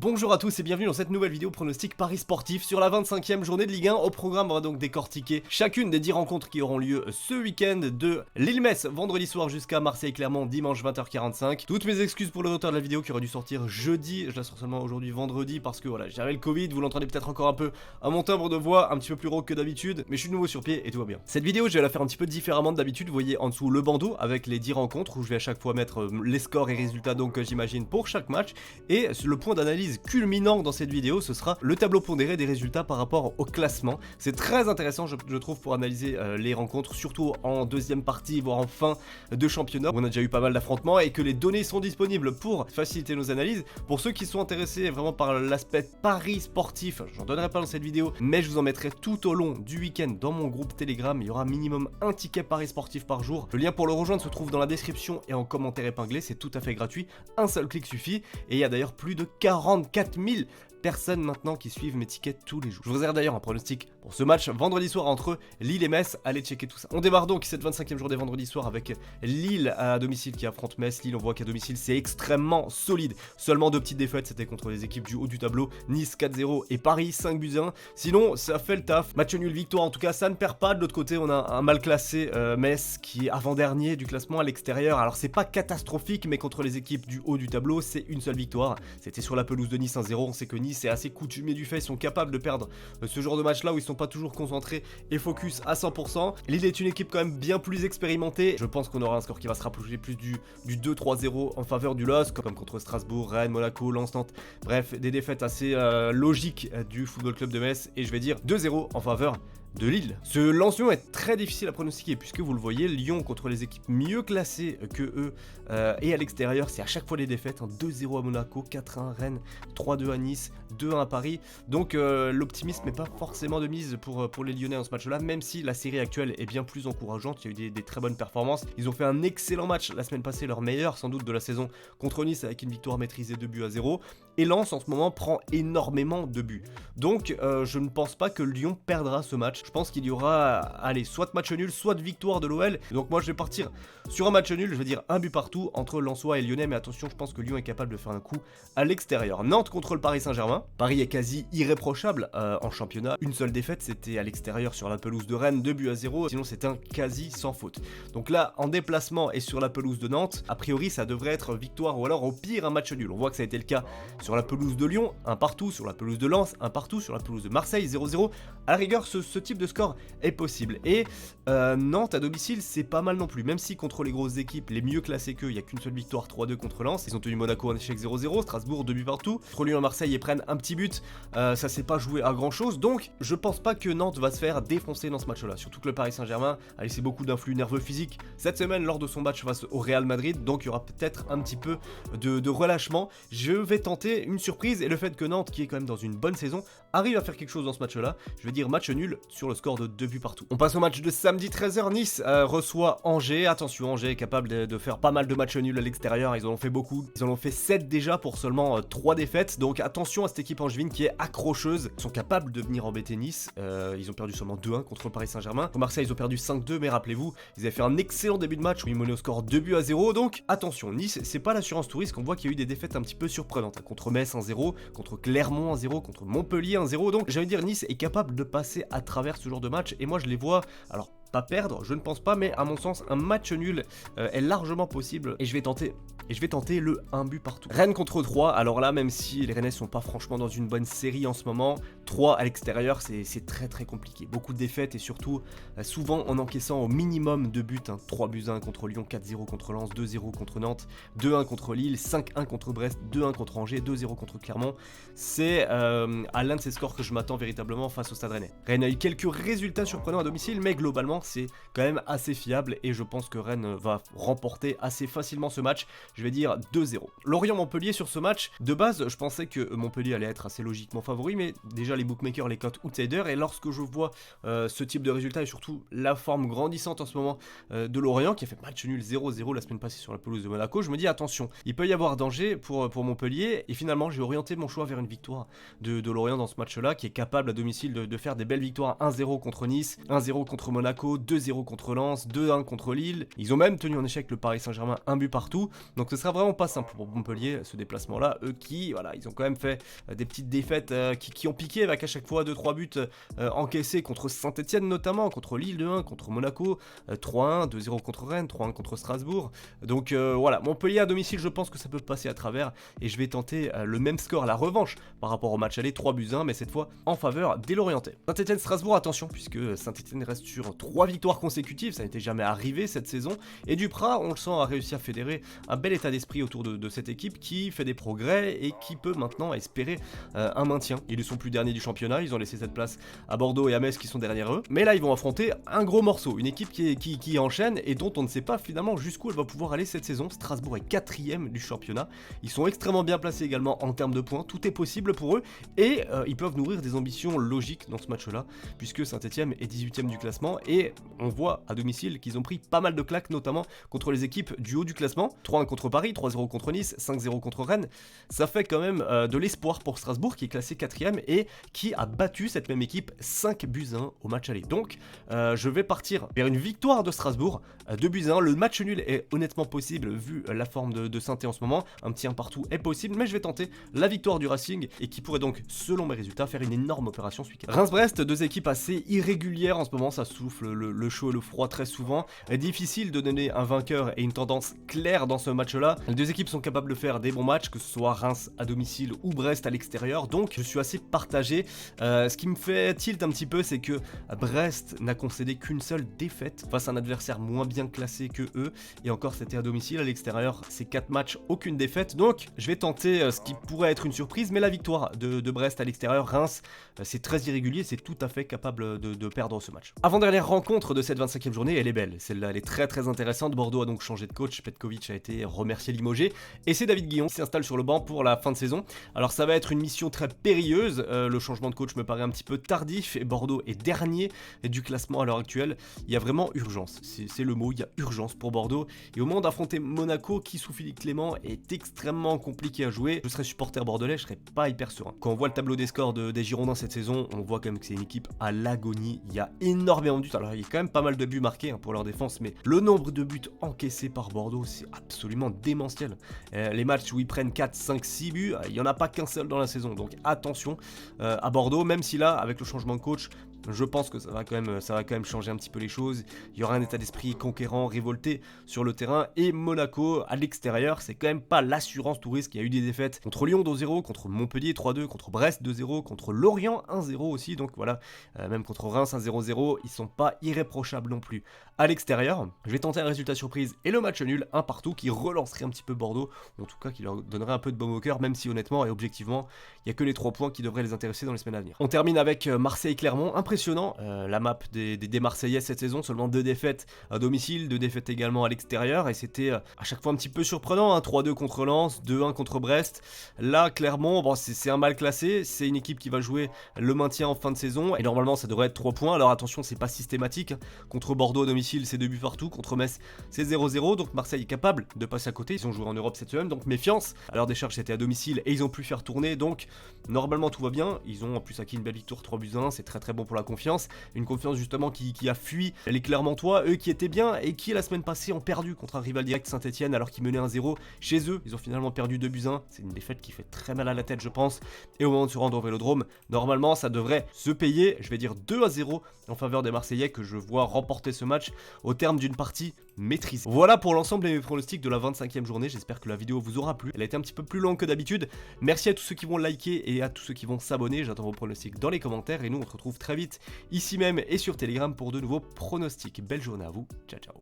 Bonjour à tous et bienvenue dans cette nouvelle vidéo pronostic Paris sportif sur la 25e journée de Ligue 1. Au programme, on va donc décortiquer chacune des 10 rencontres qui auront lieu ce week-end, de Lille-Metz vendredi soir jusqu'à Marseille-Clermont dimanche 20h45. Toutes mes excuses pour le retard de la vidéo qui aurait dû sortir jeudi, je la sors seulement aujourd'hui vendredi parce que voilà, j'avais le Covid, vous l'entendez peut-être encore un peu à mon timbre de voix, un petit peu plus rauque que d'habitude, mais je suis de nouveau sur pied et tout va bien. Cette vidéo, je vais la faire un petit peu différemment de d'habitude, vous voyez en dessous le bandeau avec les 10 rencontres où je vais à chaque fois mettre les scores et résultats donc j'imagine pour chaque match, et le point d'analyse culminant dans cette vidéo, ce sera le tableau pondéré des résultats par rapport au classement. C'est très intéressant je trouve pour analyser les rencontres, surtout en deuxième partie voire en fin de championnat où on a déjà eu pas mal d'affrontements et que les données sont disponibles pour faciliter nos analyses. Pour ceux qui sont intéressés vraiment par l'aspect Paris sportif, j'en donnerai pas dans cette vidéo, mais je vous en mettrai tout au long du week-end dans mon groupe Telegram. Il y aura minimum un ticket Paris sportif par jour. Le lien pour le rejoindre se trouve dans la description et en commentaire épinglé, c'est tout à fait gratuit, un seul clic suffit, et il y a d'ailleurs plus de 44 000 personnes maintenant qui suivent mes tickets tous les jours. Je vous réserve d'ailleurs un pronostic pour ce match vendredi soir entre Lille et Metz, allez checker tout ça. On démarre donc cette 25e journée vendredi soir avec Lille à domicile qui affronte Metz. Lille, on voit qu'à domicile c'est extrêmement solide, seulement 2 petites défaites, c'était contre les équipes du haut du tableau, Nice 4-0 et Paris 5-1. Sinon ça fait le taf, match nul victoire en tout cas, ça ne perd pas. De l'autre côté on a un mal classé Metz qui est avant-dernier du classement à l'extérieur, alors c'est pas catastrophique mais contre les équipes du haut du tableau c'est une seule victoire, c'était sur la pelouse de Nice 1-0, on sait que Nice est assez coutumier du fait, ils sont capables de perdre ce genre de match là où ils sont pas toujours concentrés et focus à 100%. Lille est une équipe quand même bien plus expérimentée, je pense qu'on aura un score qui va se rapprocher plus du 2-3-0 en faveur du LOSC, comme contre Strasbourg, Rennes, Monaco, Lens, Nantes, bref des défaites assez logiques du Football Club de Metz, et je vais dire 2-0 en faveur de Lille. Ce Lens-Lyon est très difficile à pronostiquer puisque vous le voyez, Lyon contre les équipes mieux classées que eux et à l'extérieur c'est à chaque fois des défaites, 2-0 à Monaco, 4-1 à Rennes, 3-2 à Nice, 2-1 à Paris, donc l'optimisme n'est pas forcément de mise pour les Lyonnais dans ce match là, même si la série actuelle est bien plus encourageante, il y a eu des très bonnes performances, ils ont fait un excellent match la semaine passée, leur meilleur sans doute de la saison contre Nice avec une victoire maîtrisée 2-0, et Lens en ce moment prend énormément de buts, donc je ne pense pas que Lyon perdra ce match. Je pense qu'il y aura, allez, soit match nul, soit victoire de l'OL. Donc moi je vais partir sur un match nul, je vais dire un but partout entre Lensois et Lyonnais. Mais attention, je pense que Lyon est capable de faire un coup à l'extérieur. Nantes contre le Paris Saint-Germain. Paris est quasi irréprochable en championnat. Une seule défaite, c'était à l'extérieur sur la pelouse de Rennes, 2-0. Sinon c'est un quasi sans faute. Donc là, en déplacement et sur la pelouse de Nantes, a priori ça devrait être victoire ou alors au pire un match nul. On voit que ça a été le cas sur la pelouse de Lyon, un partout, sur la pelouse de Lens, un partout, sur la pelouse de Marseille, 0-0. À la rigueur, ce type de score est possible. Et Nantes à domicile, c'est pas mal non plus. Même si contre les grosses équipes, les mieux classées qu'eux, il n'y a qu'une seule victoire, 3-2 contre Lens. Ils ont tenu Monaco en échec 0-0, Strasbourg 2 buts partout. Contre Lyon et Marseille, ils prennent un petit but. Ça s'est pas joué à grand chose. Donc, je pense pas que Nantes va se faire défoncer dans ce match-là. Surtout que le Paris Saint-Germain a laissé beaucoup d'influx nerveux physiques cette semaine lors de son match face au Real Madrid. Donc, il y aura peut-être un petit peu de relâchement. Je vais tenter une surprise et le fait que Nantes, qui est quand même dans une bonne saison, arrive à faire quelque chose dans ce match-là. Je vais dire match nul sur le score de 2 buts partout. On passe au match de samedi 13h. Nice reçoit Angers. Attention, Angers est capable de faire pas mal de matchs nuls à l'extérieur. Ils en ont fait beaucoup. Ils en ont fait 7 déjà pour seulement 3 défaites. Donc attention à cette équipe angevine qui est accrocheuse. Ils sont capables de venir embêter Nice. Ils ont perdu seulement 2-1 contre le Paris Saint-Germain. Pour Marseille, ils ont perdu 5-2. Mais rappelez-vous, ils avaient fait un excellent début de match où ils menaient au score 2-0. Donc attention, Nice, c'est pas l'assurance touriste. On voit qu'il y a eu des défaites un petit peu surprenantes. Contre Metz 1-0, contre Clermont 1-0, contre Montpellier 1-0. Donc j'allais dire Nice est capable de passer à travers ce genre de match. Et moi je les vois, alors pas perdre, je ne pense pas, mais à mon sens un match nul est largement possible et je vais tenter le 1 but partout. Rennes contre 3, alors là même si les Rennais sont pas franchement dans une bonne série en ce moment, 3 à l'extérieur c'est très très compliqué, beaucoup de défaites et surtout souvent en encaissant au minimum 2 buts, 3-1 contre Lyon, 4-0 contre Lens, 2-0 contre Nantes, 2-1 contre Lille, 5-1 contre Brest, 2-1 contre Angers, 2-0 contre Clermont. C'est à l'un de ces scores que je m'attends véritablement face au Stade Rennais. Rennes a eu quelques résultats surprenants à domicile, mais globalement c'est quand même assez fiable et je pense que Rennes va remporter assez facilement ce match. Je vais dire 2-0. Lorient-Montpellier sur ce match, de base je pensais que Montpellier allait être assez logiquement favori, mais déjà les bookmakers les cotent outsider, et lorsque je vois ce type de résultat et surtout la forme grandissante en ce moment de Lorient qui a fait match nul 0-0 la semaine passée sur la pelouse de Monaco, je me dis attention, il peut y avoir danger pour Montpellier, et finalement j'ai orienté mon choix vers une victoire de Lorient dans ce match là qui est capable à domicile de faire des belles victoires, 1-0 contre Nice, 1-0 contre Monaco, 2-0 contre Lens, 2-1 contre Lille. Ils ont même tenu en échec le Paris Saint-Germain, un but partout. Donc ce sera vraiment pas simple pour Montpellier, ce déplacement-là. Eux qui, voilà, ils ont quand même fait des petites défaites qui ont piqué avec à chaque fois 2-3 buts encaissés contre Saint-Etienne notamment, contre Lille 2-1, contre Monaco 3-1, 2-0 contre Rennes, 3-1 contre Strasbourg. Donc voilà, Montpellier à domicile, je pense que ça peut passer à travers et je vais tenter le même score, la revanche par rapport au match aller, 3-1, mais cette fois en faveur des Lorientais. Saint-Etienne-Strasbourg, attention, puisque Saint-Etienne reste sur 3 victoires consécutives, ça n'était jamais arrivé cette saison, et Duprat, on le sent, a réussi à fédérer un bel état d'esprit autour de cette équipe qui fait des progrès et qui peut maintenant espérer un maintien. Ils ne sont plus derniers du championnat, ils ont laissé cette place à Bordeaux et à Metz qui sont derrière eux, mais là ils vont affronter un gros morceau, une équipe qui enchaîne et dont on ne sait pas finalement jusqu'où elle va pouvoir aller cette saison. Strasbourg est 4ème du championnat, ils sont extrêmement bien placés également en termes de points, tout est possible pour eux et ils peuvent nourrir des ambitions logiques dans ce match-là, puisque Saint-Etienne est 18ème du classement et on voit à domicile qu'ils ont pris pas mal de claques, notamment contre les équipes du haut du classement. 3-1 contre Paris, 3-0 contre Nice, 5-0 contre Rennes. Ça fait quand même de l'espoir pour Strasbourg qui est classé 4ème et qui a battu cette même équipe 5-1 au match aller. Donc je vais partir vers une victoire de Strasbourg, 2-1. Le match nul est honnêtement possible vu la forme de Saint-Etienne en ce moment. Un petit 1 partout est possible, mais je vais tenter la victoire du Racing et qui pourrait donc, selon mes résultats, faire une énorme opération ce week-end. Reims-Brest, deux équipes assez irrégulières en ce moment, ça souffle le chaud et le froid très souvent. Difficile de donner un vainqueur et une tendance claire dans ce match-là. Les deux équipes sont capables de faire des bons matchs, que ce soit Reims à domicile ou Brest à l'extérieur, donc je suis assez partagé. Ce qui me fait tilt un petit peu, c'est que Brest n'a concédé qu'une seule défaite face à un adversaire moins bien classé que eux, et encore c'était à domicile. À l'extérieur, c'est 4 matchs, aucune défaite, donc je vais tenter ce qui pourrait être une surprise, mais la victoire de Brest à l'extérieur. Reims, c'est très irrégulier, c'est tout à fait capable de perdre ce match. Avant-dernière rencontre de cette 25e journée, elle est belle, celle-là elle est très intéressante. Bordeaux a donc changé de coach, Petkovic a été remercié, limogé, et c'est David Guillon qui s'installe sur le banc pour la fin de saison. Alors ça va être une mission très périlleuse, le changement de coach me paraît un petit peu tardif, et Bordeaux est dernier du classement à l'heure actuelle. Il y a vraiment urgence, c'est le mot, il y a urgence pour Bordeaux, et au moment d'affronter Monaco, qui sous Philippe Clément est extrêmement compliqué à jouer, je serais supporter bordelais, je serais pas hyper serein. Quand on voit le tableau des scores des Girondins cette saison, on voit quand même que c'est une équipe à l'agonie, il y a énormément de buts, alors il y a quand même pas mal de buts marqués pour leur défense, mais le nombre de buts encaissés par Bordeaux, c'est absolument démentiel. Les matchs où ils prennent 4, 5, 6 buts, il n'y en a pas qu'un seul dans la saison, donc attention à Bordeaux, même si là, avec le changement de coach, je pense que ça va quand même changer un petit peu les choses. Il y aura un état d'esprit conquérant, révolté sur le terrain. Et Monaco, à l'extérieur, c'est quand même pas l'assurance touriste. Il y a eu des défaites contre Lyon 2-0, contre Montpellier 3-2, contre Brest 2-0, contre Lorient 1-0 aussi. Donc voilà, même contre Reims 1-0-0, ils sont pas irréprochables non plus. À l'extérieur, je vais tenter un résultat surprise et le match nul, un partout, qui relancerait un petit peu Bordeaux, ou en tout cas qui leur donnerait un peu de baume au cœur, même si honnêtement et objectivement, il n'y a que les 3 points qui devraient les intéresser dans les semaines à venir. On termine avec Marseille-Clermont, impressionnant, la map des Marseillais cette saison, seulement 2 défaites à domicile, 2 défaites également à l'extérieur, et c'était à chaque fois un petit peu surprenant, 3-2 contre Lens, 2-1 contre Brest. Là, Clermont, bon, c'est un mal classé, c'est une équipe qui va jouer le maintien en fin de saison, et normalement ça devrait être 3 points, alors attention, c'est pas systématique, contre Bordeaux à domicile c'est 2 buts partout, contre Metz c'est 0-0, donc Marseille est capable de passer à côté, ils ont joué en Europe cette semaine, donc méfiance. Alors des charges c'était à domicile et ils ont pu faire tourner, donc normalement tout va bien, ils ont en plus acquis une belle victoire 3-1, c'est très bon pour la confiance, une confiance justement qui a fui les Clermontois, eux qui étaient bien et qui la semaine passée ont perdu contre un rival direct Saint-Etienne alors qu'ils menaient 1-0 chez eux, ils ont finalement perdu 2-1, c'est une défaite qui fait très mal à la tête je pense, et au moment de se rendre au Vélodrome, normalement ça devrait se payer, je vais dire 2-0 en faveur des Marseillais que je vois remporter ce match au terme d'une partie maîtrisée. Voilà pour l'ensemble de mes pronostics de la 25e journée, j'espère que la vidéo vous aura plu, elle a été un petit peu plus longue que d'habitude, merci à tous ceux qui vont liker et à tous ceux qui vont s'abonner, j'attends vos pronostics dans les commentaires et nous on se retrouve très vite ici même et sur Telegram pour de nouveaux pronostics. Belle journée à vous, ciao ciao.